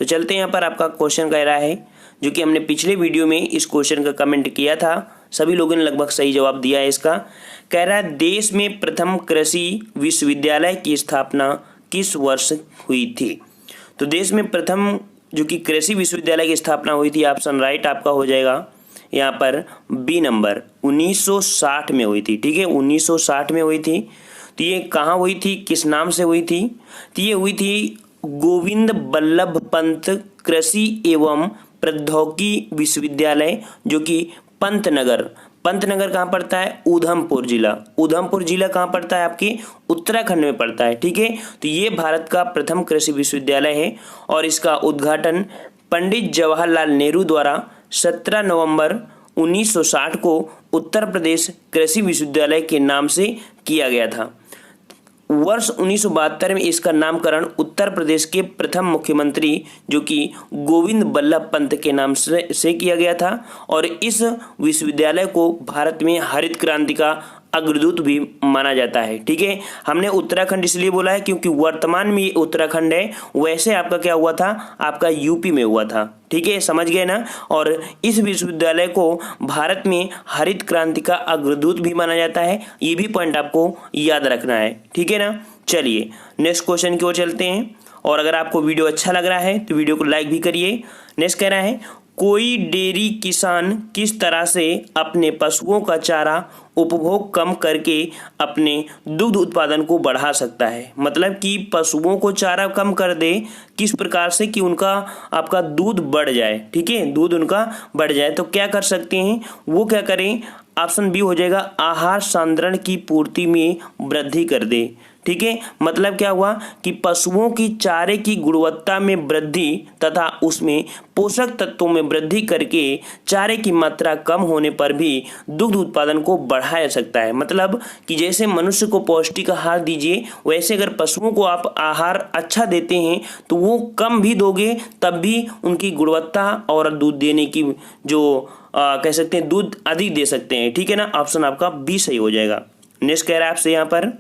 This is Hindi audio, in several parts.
तो चलते हैं यहाँ पर आपका क्वेश्चन कह रहा है, जो कि हमने पिछले वीडियो में इस क्वेश्चन का कमेंट किया था, सभी लोगों ने लगभग सही जवाब दिया है इसका। कह रहा है देश में प्रथम कृषि विश्वविद्यालय की स्थापना किस वर्ष हुई थी। तो देश में प्रथम जो कि कृषि विश्वविद्यालय की स्थापना हुई थी, ऑप्शन राइट आपका हो जाएगा यहाँ पर बी नंबर 1960 में हुई थी। ठीक है, 1960 में हुई थी। तो ये कहाँ हुई थी, किस नाम से हुई थी? तो ये हुई थी गोविंद बल्लभ पंत कृषि एवं प्रौद्योगिकी विश्वविद्यालय, जो कि पंतनगर कहाँ पड़ता है? उधमपुर जिला कहाँ पड़ता है? आपके उत्तराखंड में पड़ता है। ठीक है, तो ये भारत का प्रथम कृषि विश्वविद्यालय है और इसका उद्घाटन पंडित जवाहरलाल नेहरू द्वारा 17 नवंबर 1960 को उत्तर प्रदेश कृषि विश्वविद्यालय के नाम से किया गया था। वर्ष 1972 में इसका नामकरण उत्तर प्रदेश के प्रथम मुख्यमंत्री जो कि गोविंद बल्लभ पंत के नाम से किया गया था और इस विश्वविद्यालय को भारत में हरित क्रांति का अग्रदूत भी माना जाता है। ठीक है, हमने उत्तराखंड इसलिए बोला है क्योंकि वर्तमान में ये उत्तराखंड है, वैसे आपका क्या हुआ था? आपका यूपी में हुआ था। ठीक है, समझ गए ना। और इस विश्वविद्यालय को भारत में हरित क्रांति का अग्रदूत भी माना जाता है, ये भी पॉइंट आपको याद रखना है। ठीक है ना। चलिए नेक्स्ट क्वेश्चन की ओर चलते हैं, और अगर आपको वीडियो अच्छा लग रहा है तो वीडियो को लाइक भी करिए। नेक्स्ट कह रहा है कोई डेयरी किसान किस तरह से अपने पशुओं का चारा उपभोग कम करके अपने दुग्ध उत्पादन को बढ़ा सकता है। मतलब कि पशुओं को चारा कम कर दे, किस प्रकार से कि उनका आपका दूध बढ़ जाए। ठीक है, दूध उनका बढ़ जाए तो क्या कर सकते हैं? वो क्या करें? ऑप्शन बी हो जाएगा आहार सांद्रण की पूर्ति में वृद्धि कर दे। ठीक है, मतलब क्या हुआ कि पशुओं की चारे की गुणवत्ता में वृद्धि तथा उसमें पोषक तत्वों में वृद्धि करके चारे की मात्रा कम होने पर भी दुग्ध उत्पादन को बढ़ाया जा सकता है। मतलब कि जैसे मनुष्य को पौष्टिक आहार दीजिए, वैसे अगर पशुओं को आप आहार अच्छा देते हैं तो वो कम भी दोगे तब भी उनकी गुणवत्ता और दूध देने की जो कह सकते हैं दूध अधिक दे सकते हैं। ठीक है ना, ऑप्शन आपका बी सही हो जाएगा। नेक्स्ट कह रहा है आपसे यहाँ पर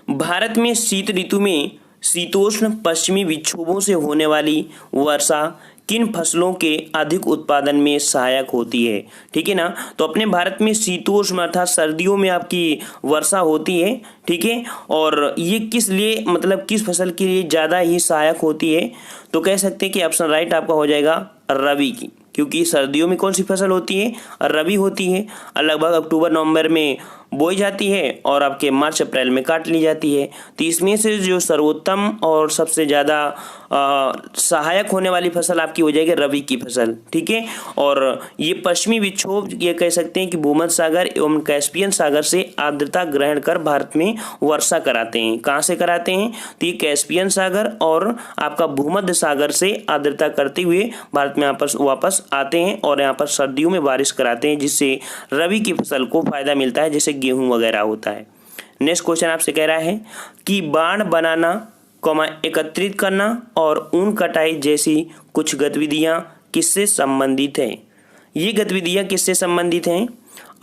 भारत में शीत ऋतु में शीतोष्ण पश्चिमी विक्षोभों से होने वाली वर्षा किन फसलों के अधिक उत्पादन में सहायक होती है। ठीक है ना, तो अपने भारत में शीतोष्ण अर्थात सर्दियों में आपकी वर्षा होती है। ठीक है, और ये किस लिए मतलब किस फसल के लिए ज़्यादा ही सहायक होती है? तो कह सकते हैं कि ऑप्शन राइट आपका हो जाएगा रबी की, क्योंकि सर्दियों में कौन सी फसल होती है? रबी होती है। लगभग अक्टूबर नवंबर में बोई जाती है और आपके मार्च अप्रैल में काट ली जाती है। तो इसमें से जो सर्वोत्तम और सबसे ज़्यादा सहायक होने वाली फसल आपकी हो जाएगी रबी की फसल। ठीक है, और ये पश्चिमी विक्षोभ ये कह सकते हैं कि भूमध्य सागर एवं कैस्पियन सागर से आर्द्रता ग्रहण कर भारत में वर्षा कराते हैं। कहाँ से कराते हैं? तो ये कैस्पियन सागर और आपका भूमध्य सागर से आर्द्रता करते हुए भारत में वापस आते हैं और यहाँ पर सर्दियों में बारिश कराते हैं, जिससे रबी की फसल को फायदा मिलता है, जैसे गेहूं वगैरह होता है। नेक्स्ट क्वेश्चन आपसे कह रहा है कि बाण बनाना, एकत्रित करना और ऊन कटाई जैसी कुछ गतिविधियां किससे संबंधित हैं? ये गतिविधियां किससे संबंधित हैं?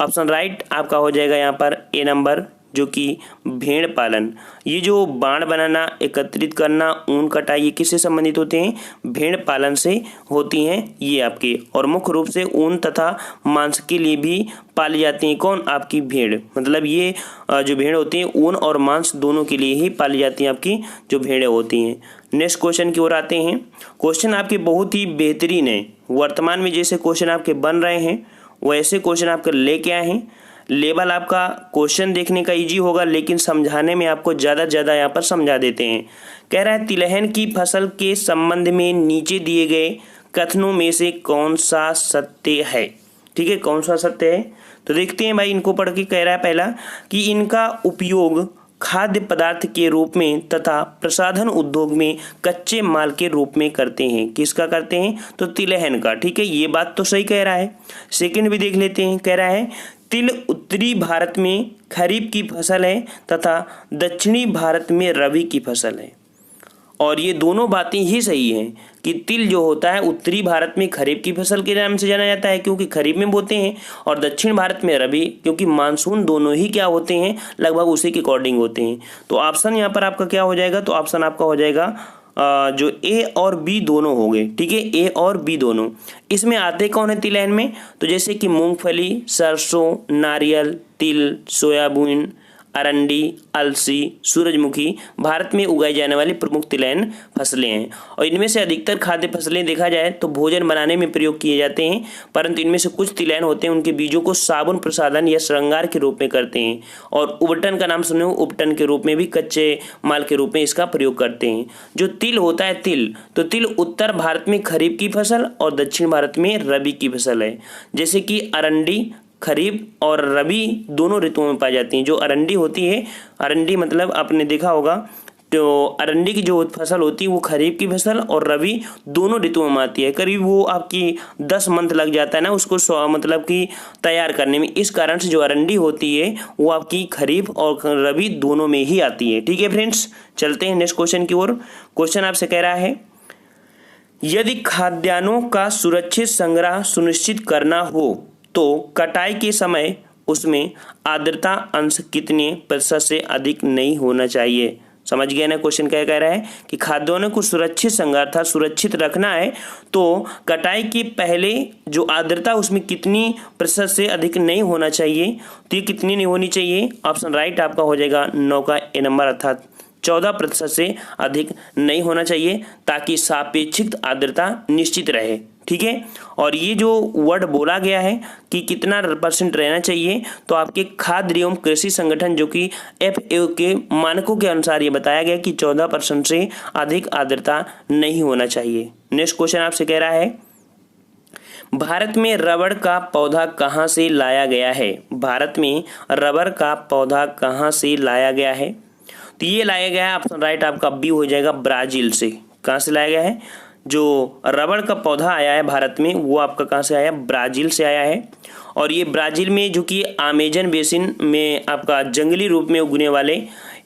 ऑप्शन राइट आपका हो जाएगा यहाँ पर ए नंबर, जो कि भेड़ पालन। ये जो बाण बनाना, एकत्रित करना, ऊन कटाई, ये किससे संबंधित होते हैं? भेड़ पालन से होती हैं ये आपके। और मुख्य रूप से ऊन तथा मांस के लिए भी पाली जाती हैं। कौन? आपकी भेड़। मतलब ये जो भेड़ होती हैं ऊन और मांस दोनों के लिए ही पाली जाती हैं आपकी जो भेड़ें होती हैं। नेक्स्ट क्वेश्चन की ओर आते हैं। क्वेश्चन आपके बहुत ही बेहतरीन है। वर्तमान में जैसे क्वेश्चन आपके बन रहे हैं वैसे क्वेश्चन आपके लेके आए हैं। लेवल आपका क्वेश्चन देखने का इजी होगा, लेकिन समझाने में आपको ज़्यादा यहाँ पर समझा देते हैं। कह रहा है तिलहन की फसल के संबंध में नीचे दिए गए कथनों में से कौन सा सत्य है? ठीक है, कौन सा सत्य है? तो देखते हैं भाई, इनको पढ़ के कह रहा है पहला कि इनका उपयोग खाद्य पदार्थ के रूप में तथा प्रसाधन उद्योग में कच्चे माल के रूप में करते हैं। किसका करते हैं? तो तिलहन का। ठीक है, ये बात तो सही कह रहा है। सेकंड भी देख लेते हैं। कह रहा है तिल उत्तरी भारत में खरीफ की फसल है तथा दक्षिणी भारत में रबी की फसल है। और ये दोनों बातें ही सही हैं कि तिल जो होता है उत्तरी भारत में खरीफ की फसल के नाम से जाना जाता है क्योंकि खरीफ में बोते हैं, और दक्षिण भारत में रबी, क्योंकि मानसून दोनों ही क्या होते हैं लगभग उसी के अकॉर्डिंग होते हैं। तो ऑप्शन यहाँ पर आपका क्या हो जाएगा? तो ऑप्शन आपका हो जाएगा जो ए और बी दोनों हो गए, ठीक है, ए और बी दोनों। इसमें आते कौन है तिलहन में? तो जैसे कि मूंगफली, सरसों, नारियल, तिल, सोयाबीन, अरंडी, अलसी, सूरजमुखी भारत में उगाई जाने वाली प्रमुख तिलहन फसलें हैं। और इनमें से अधिकतर खाद्य फसलें देखा जाए तो भोजन बनाने में प्रयोग किए जाते हैं, परंतु इनमें से कुछ तिलहन होते हैं उनके बीजों को साबुन, प्रसाधन या श्रृंगार के रूप में करते हैं। और उबटन का नाम सुने हो, उबटन के रूप में भी कच्चे माल के रूप में इसका प्रयोग करते हैं। जो तिल होता है, तिल, तो तिल उत्तर भारत में खरीफ की फसल और दक्षिण भारत में रबी की फसल है। जैसे कि अरंडी खरीफ और रबी दोनों ऋतुओं में पाई जाती हैं। जो अरंडी होती है, अरंडी मतलब आपने देखा होगा, तो अरंडी की जो फसल होती है वो खरीफ की फसल और रबी दोनों ऋतुओं में आती है। करीब वो आपकी 10 मंथ लग जाता है ना उसको मतलब कि तैयार करने में। इस कारण से जो अरंडी होती है वो आपकी खरीफ और रबी दोनों में ही आती है। ठीक है फ्रेंड्स, चलते हैं नेक्स्ट क्वेश्चन की ओर। क्वेश्चन आपसे कह रहा है, यदि खाद्यान्नों का सुरक्षित संग्रह सुनिश्चित करना हो तो कटाई के समय उसमें आर्द्रता अंश कितने प्रतिशत से अधिक नहीं होना चाहिए? समझ गए ना क्वेश्चन क्या कह रहा है कि खाद्यान्नों को सुरक्षित संग्रह था सुरक्षित रखना है तो कटाई के पहले जो आर्द्रता उसमें कितनी प्रतिशत से अधिक नहीं होना चाहिए? तो ये कितनी नहीं होनी चाहिए? ऑप्शन राइट आपका हो जाएगा 9 का ए नंबर, अर्थात 14% से अधिक नहीं होना चाहिए, ताकि सापेक्षिक आर्द्रता निश्चित रहे। ठीक है, और ये जो वर्ड बोला गया है कि कितना % रहना चाहिए, तो आपके खाद्य एवं कृषि संगठन जो कि FAO के मानकों के अनुसार ये बताया गया कि 14% से अधिक आर्द्रता नहीं होना चाहिए। नेक्स्ट क्वेश्चन आपसे कह रहा है, भारत में रबड़ का पौधा कहाँ से लाया गया है? भारत में रबड़ का पौधा कहाँ से लाया गया है? तो ये लाया गया है, ऑप्शन राइट आपका बी हो जाएगा, ब्राजील से। कहाँ से लाया गया है? जो रबड़ का पौधा आया है भारत में वो आपका कहाँ से आया? ब्राजील से आया है। और ये ब्राजील में जो कि अमेजन बेसिन में आपका जंगली रूप में उगने वाले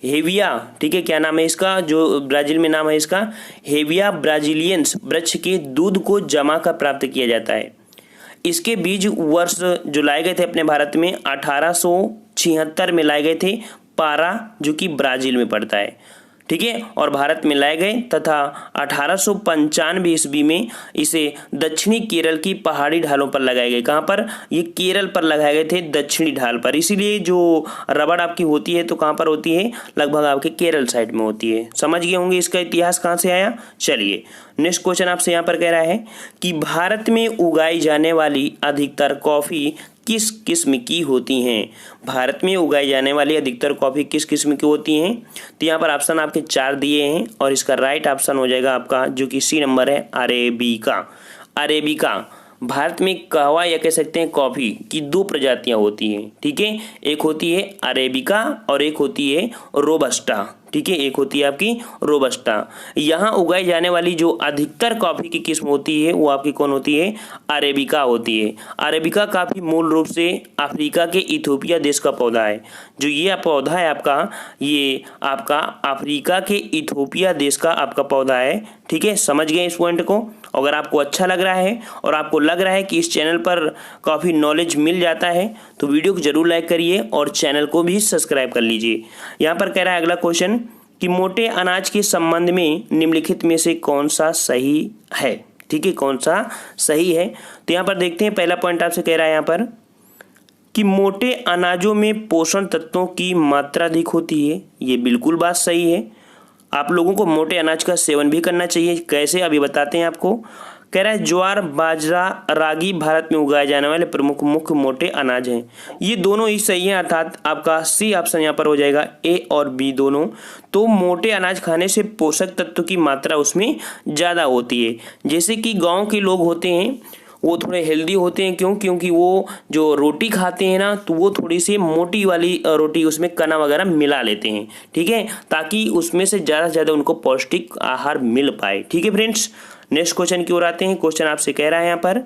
हेविया, ठीक है, क्या नाम है इसका, जो ब्राजील में नाम है इसका हेविया ब्राजीलियंस वृक्ष के दूध को जमा कर प्राप्त किया जाता है। इसके बीज वर्ष जो लाए गए थे अपने भारत में 1876 में लाए गए थे, पारा जो कि ब्राजील में पड़ता है। ठीक है, और भारत में लाए गए तथा 1895 ईस्वी में इसे दक्षिणी केरल की पहाड़ी ढालों पर लगाए गए। कहाँ पर? ये केरल पर लगाए गए थे, दक्षिणी ढाल पर। इसीलिए जो रबड़ आपकी होती है तो कहाँ पर होती है? लगभग आपके केरल साइड में होती है। समझ गए होंगे इसका इतिहास कहाँ से आया। चलिए नेक्स्ट क्वेश्चन आपसे यहाँ पर कह रहा है कि भारत में उगाई जाने वाली अधिकतर कॉफी किस किस्म की होती हैं? भारत में उगाई जाने वाली अधिकतर कॉफी किस किस्म की होती हैं? तो यहाँ पर ऑप्शन आपके 4 दिए हैं और इसका राइट ऑप्शन हो जाएगा आपका जो कि सी नंबर है, अरेबिका। अरेबिका भारत में कहवा या कह सकते हैं कॉफी की 2 प्रजातियां होती हैं। ठीक है, एक होती है अरेबिका और एक होती है रोबस्टा। ठीक है, एक होती है आपकी रोबस्टा। यहाँ उगाई जाने वाली जो अधिकतर कॉफी की किस्म होती है वो आपकी कौन होती है? अरेबिका होती है। अरेबिका काफी मूल रूप से अफ्रीका के इथियोपिया देश का पौधा है। जो ये पौधा है आपका, ये आपका अफ्रीका के इथियोपिया देश का आपका पौधा है। ठीक है, समझ गए इस पॉइंट को। अगर आपको अच्छा लग रहा है और आपको लग रहा है कि इस चैनल पर काफ़ी नॉलेज मिल जाता है तो वीडियो को जरूर लाइक करिए और चैनल को भी सब्सक्राइब कर लीजिए। यहाँ पर कह रहा है अगला क्वेश्चन कि मोटे अनाज के संबंध में निम्नलिखित में से कौन सा सही है? ठीक है, कौन सा सही है? तो यहाँ पर देखते हैं, पहला पॉइंट आपसे कह रहा है यहाँ पर कि मोटे अनाजों में पोषण तत्वों की मात्रा अधिक होती है। ये बिल्कुल बात सही है। आप लोगों को मोटे अनाज का सेवन भी करना चाहिए। कैसे, अभी बताते हैं आपको। कह रहा है ज्वार, बाजरा, रागी भारत में उगाए जाने वाले प्रमुख मुख्य मोटे अनाज हैं। ये दोनों ही सही हैं, अर्थात आपका सी ऑप्शन यहाँ पर हो जाएगा, ए और बी दोनों। तो मोटे अनाज खाने से पोषक तत्व की मात्रा उसमें ज़्यादा होती है। जैसे कि गाँव के लोग होते हैं वो थोड़े हेल्दी होते हैं। क्यों? क्योंकि वो जो रोटी खाते हैं ना तो वो थोड़ी सी मोटी वाली रोटी, उसमें कना वगैरह मिला लेते हैं। ठीक है, ताकि उसमें से ज़्यादा से ज़्यादा उनको पौष्टिक आहार मिल पाए। ठीक है फ्रेंड्स, नेक्स्ट क्वेश्चन की ओर आते हैं। क्वेश्चन आपसे कह रहा है यहाँ पर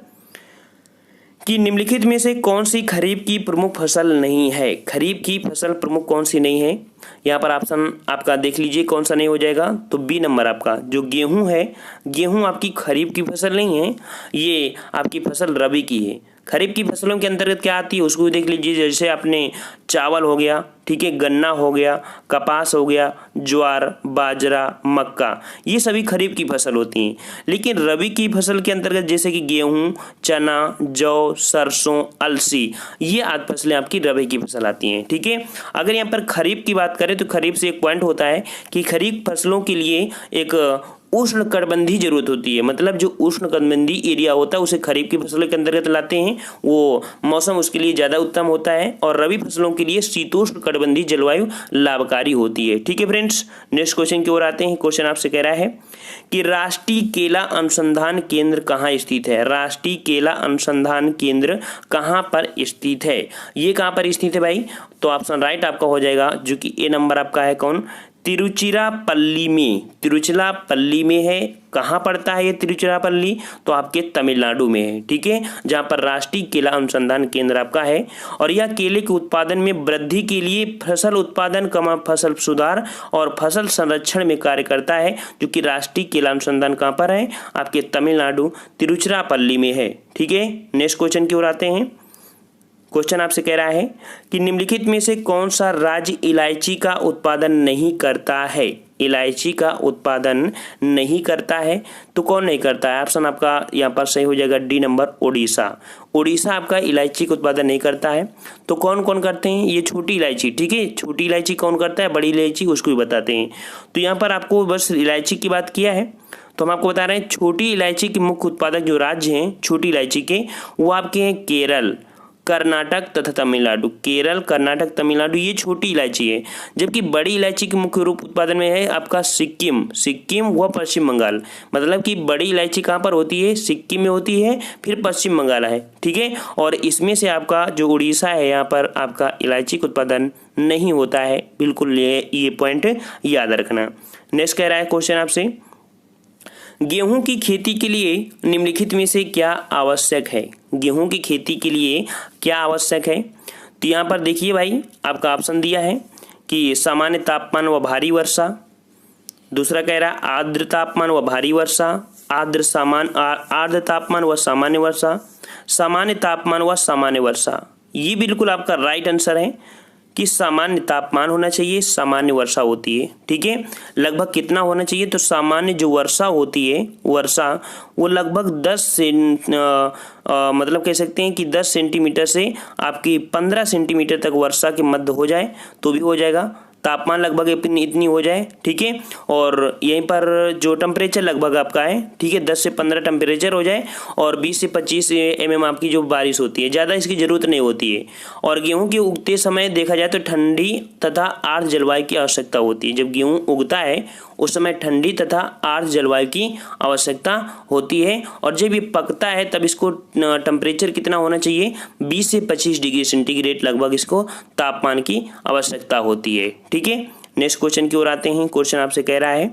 कि निम्नलिखित में से कौन सी खरीफ की प्रमुख फसल नहीं है? खरीफ की फसल प्रमुख कौन सी नहीं है? यहाँ पर ऑप्शन आपका देख लीजिए कौन सा नहीं हो जाएगा। तो बी नंबर आपका जो गेहूं है, गेहूं आपकी खरीफ की फसल नहीं है, ये आपकी फसल रबी की है। खरीफ की फसलों के अंतर्गत क्या आती है उसको भी देख लीजिए। जैसे आपने चावल हो गया, ठीक है, गन्ना हो गया, कपास हो गया, ज्वार, बाजरा, मक्का, ये सभी खरीफ की फसल होती हैं। लेकिन रबी की फसल के अंतर्गत जैसे कि गेहूं, चना, जौ, सरसों, अलसी, ये आदि फसलें आपकी रबी की फसल आती हैं। ठीक है, अगर यहाँ पर खरीफ की बात करें तो खरीफ से एक पॉइंट होता है कि खरीफ फसलों के लिए एक उष्ण कटिबंधीय जरूरत होती है। मतलब जो उष्ण कटिबंधीय एरिया होता है उसे खरीफ की फसलों के अंतर्गत लाते हैं, वो मौसम उसके लिए ज़्यादा उत्तम होता है। और रबी फसलों के लिए शीतोष्ण कटिबंधीय जलवायु लाभकारी होती है। ठीक है फ्रेंड्स, नेक्स्ट क्वेश्चन की ओर आते हैं। क्वेश्चन आपसे कह रहा है कि राष्ट्रीय केला अनुसंधान केंद्र कहाँ स्थित है। राष्ट्रीय केला अनुसंधान केंद्र कहाँ पर स्थित है, ये कहाँ पर स्थित है भाई? तो ऑप्शन राइट आपका हो जाएगा, जो कि ए नंबर आपका है कौन, तिरुचिरापल्ली में। तिरुचिरापल्ली में है। कहाँ पड़ता है ये तिरुचिरापल्ली? तो आपके तमिलनाडु में है। ठीक है, जहाँ पर राष्ट्रीय केला अनुसंधान केंद्र आपका है। और यह केले के उत्पादन में वृद्धि के लिए फसल उत्पादन, फसल सुधार और फसल संरक्षण में कार्य करता है, जो कि राष्ट्रीय केला अनुसंधान कहाँ पर है? आपके तमिलनाडु तिरुचिरापल्ली में है। ठीक है, नेक्स्ट क्वेश्चन की ओर आते हैं। क्वेश्चन आपसे कह रहा है कि निम्नलिखित में से कौन सा राज्य इलायची का उत्पादन नहीं करता है। इलायची का उत्पादन नहीं करता है, तो कौन नहीं करता है? ऑप्शन आपका यहाँ पर सही हो जाएगा डी नंबर, ओडिशा। ओडिशा आपका इलायची का उत्पादन नहीं करता है। तो कौन कौन करते हैं? ये छोटी इलायची। ठीक है, छोटी इलायची कौन करता है, बड़ी इलायची उसको भी बताते हैं। तो यहाँ पर आपको बस इलायची की बात किया है, तो हम आपको बता रहे हैं छोटी इलायची के मुख्य उत्पादक जो राज्य हैं छोटी इलायची के, वो आपके हैं केरल, कर्नाटक तथा तमिलनाडु। केरल, कर्नाटक, तमिलनाडु, ये छोटी इलायची है। जबकि बड़ी इलायची के मुख्य रूप उत्पादन में है आपका सिक्किम व पश्चिम बंगाल। मतलब कि बड़ी इलायची कहाँ पर होती है? सिक्किम में होती है, फिर पश्चिम बंगाल है। ठीक है, और इसमें से आपका जो उड़ीसा है, यहाँ पर आपका इलायची का उत्पादन नहीं होता है। बिल्कुल ये पॉइंट याद रखना। नेक्स्ट कह रहा है क्वेश्चन आपसे, गेहूं की खेती के लिए निम्नलिखित में से क्या आवश्यक है। गेहूं की खेती के लिए क्या आवश्यक है? तो यहाँ पर देखिए भाई, आपका ऑप्शन दिया है कि सामान्य तापमान व भारी वर्षा। दूसरा कह रहा है आर्द्र तापमान व भारी वर्षा, आर्द्र तापमान व सामान्य वर्षा, सामान्य तापमान व सामान्य वर्षा। ये बिल्कुल आपका राइट आंसर है कि सामान्य तापमान होना चाहिए, सामान्य वर्षा होती है। ठीक है, लगभग कितना होना चाहिए? तो सामान्य जो वर्षा होती है, वर्षा वो लगभग 10 मतलब कह सकते हैं कि 10 सेंटीमीटर से आपकी 15 सेंटीमीटर तक वर्षा के मध्य हो जाए तो भी हो जाएगा। तापमान लगभग इतनी हो जाए। ठीक है, और यहीं पर जो टेम्परेचर लगभग आपका है, ठीक है, 10 से 15 टेम्परेचर हो जाए और 20 से 25 mm आपकी जो बारिश होती है, ज़्यादा इसकी ज़रूरत नहीं होती है। और गेहूं के उगते समय देखा जाए तो ठंडी तथा आर्द्र जलवायु की आवश्यकता होती है। जब गेहूं उगता है उस समय ठंडी तथा आर्द्र जलवायु की आवश्यकता होती है। और जब ये पकता है तब इसको टेम्परेचर कितना होना चाहिए? 20 से 25 डिग्री सेंटीग्रेड लगभग इसको तापमान की आवश्यकता होती है। ठीक है, नेक्स्ट क्वेश्चन की ओर आते हैं। क्वेश्चन आपसे कह रहा है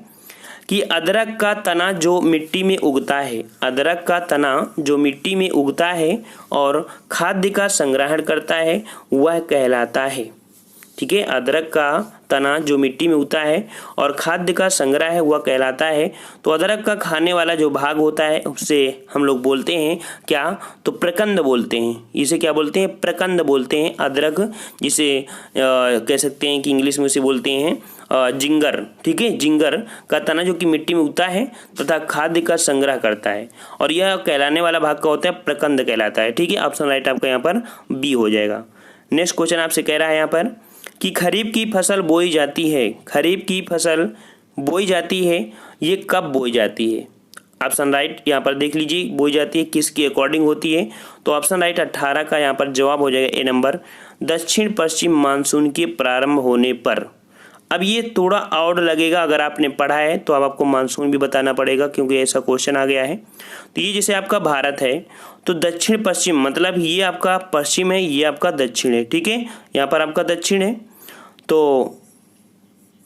कि अदरक का तना जो मिट्टी में उगता है, अदरक का तना जो मिट्टी में उगता है और खाद्य का संग्रहण करता है, वह कहलाता है। ठीक है, अदरक का तना जो मिट्टी में उगता है और खाद्य का संग्रह है वह कहलाता है। तो अदरक का खाने वाला जो भाग होता है उसे हम लोग बोलते हैं क्या? तो प्रकंद बोलते हैं। इसे क्या बोलते हैं? प्रकंद बोलते हैं। अदरक जिसे कह सकते हैं कि इंग्लिश में उसे बोलते हैं जिंगर। ठीक है, जिंगर का तना जो कि मिट्टी में उगता है तथा खाद्य का संग्रह करता है, और यह कहलाने वाला भाग का होता है प्रकंद कहलाता है। ठीक है, ऑप्शन राइट आपका यहाँ पर बी हो जाएगा। नेक्स्ट क्वेश्चन आपसे कह रहा है यहाँ पर कि खरीफ की फसल बोई जाती है। खरीफ की फसल बोई जाती है, ये कब बोई जाती है? ऑप्शन राइट यहाँ पर देख लीजिए, बोई जाती है किसके अकॉर्डिंग होती है? तो ऑप्शन राइट 18 का यहाँ पर जवाब हो जाएगा ए नंबर, दक्षिण पश्चिम मानसून के प्रारंभ होने पर। अब ये थोड़ा और लगेगा, अगर आपने पढ़ा है तो अब आपको मानसून भी बताना पड़ेगा क्योंकि ऐसा क्वेश्चन आ गया है। तो ये जैसे आपका भारत है तो दक्षिण पश्चिम, मतलब ये आपका पश्चिम है, ये आपका दक्षिण है। ठीक है, यहाँ पर आपका दक्षिण है, तो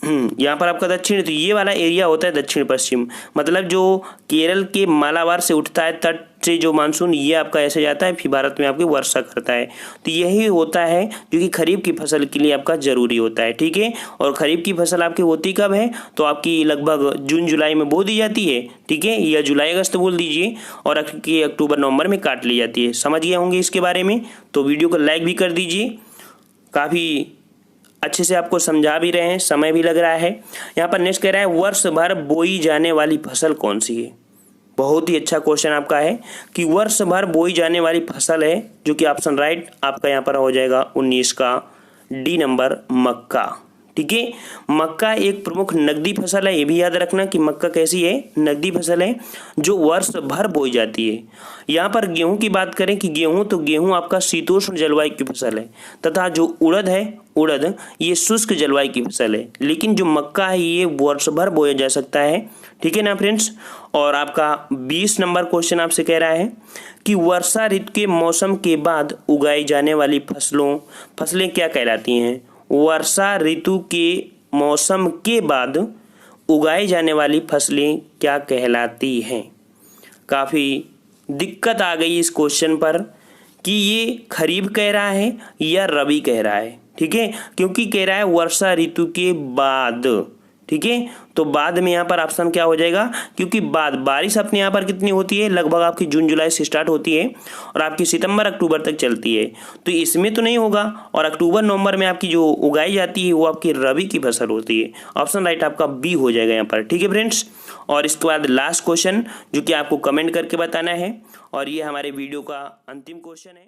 यहाँ पर आपका दक्षिण, तो ये वाला एरिया होता है दक्षिण पश्चिम, मतलब जो केरल के मालाबार से उठता है तट से जो मानसून, ये आपका ऐसे जाता है फिर भारत में आपकी वर्षा करता है। तो यही होता है जो कि खरीफ की फसल के लिए आपका जरूरी होता है, ठीक है। और खरीफ की फसल आपकी होती कब है, तो आपकी लगभग जून जुलाई में बो दी जाती है, ठीक है, या जुलाई अगस्त बोल दीजिए, और अक्टूबर नवंबर में काट ली जाती है। समझ गए होंगे इसके बारे में, तो वीडियो को लाइक भी कर दीजिए, काफ़ी अच्छे से आपको समझा भी रहे हैं, समय भी लग रहा है। यहाँ पर नेक्स्ट कह रहा है वर्ष भर बोई जाने वाली फसल कौन सी है। बहुत ही अच्छा क्वेश्चन आपका है कि वर्ष भर बोई जाने वाली फसल है, जो कि ऑप्शन राइट आपका यहाँ पर हो जाएगा 19 का डी नंबर, मक्का, ठीक है। मक्का एक प्रमुख नकदी फसल है, ये भी याद रखना कि मक्का कैसी है, नकदी फसल है जो वर्ष भर बोई जाती है। यहाँ पर गेहूं की बात करें कि गेहूं आपका शीतोष्ण जलवायु की फसल है, तथा जो उड़द है, उड़द ये शुष्क जलवायु की फसल है। लेकिन जो मक्का है ये वर्ष भर बोया जा सकता है, ठीक है ना फ्रेंड्स। और आपका 20 नंबर क्वेश्चन आपसे कह रहा है कि वर्षा ऋतु के मौसम के बाद उगाई जाने वाली फसलें क्या कहलाती हैं। वर्षा ऋतु के मौसम के बाद उगाई जाने वाली फसलें क्या कहलाती हैं। काफ़ी दिक्कत आ गई इस क्वेश्चन पर कि ये खरीफ कह रहा है या रबी कह रहा है, ठीक है, क्योंकि कह रहा है वर्षा ऋतु के बाद, ठीक है। तो बाद में यहाँ पर ऑप्शन क्या हो जाएगा, क्योंकि बाद बारिश अपने यहाँ पर कितनी होती है, लगभग आपकी जून जुलाई से स्टार्ट होती है और आपकी सितंबर अक्टूबर तक चलती है, तो इसमें तो नहीं होगा। और अक्टूबर नवंबर में आपकी जो उगाई जाती है वो आपकी रबी की फसल होती है। ऑप्शन राइट आपका बी हो जाएगा यहाँ पर, ठीक है फ्रेंड्स। और इसके बाद लास्ट क्वेश्चन जो कि आपको कमेंट करके बताना है, और ये हमारे वीडियो का अंतिम क्वेश्चन है।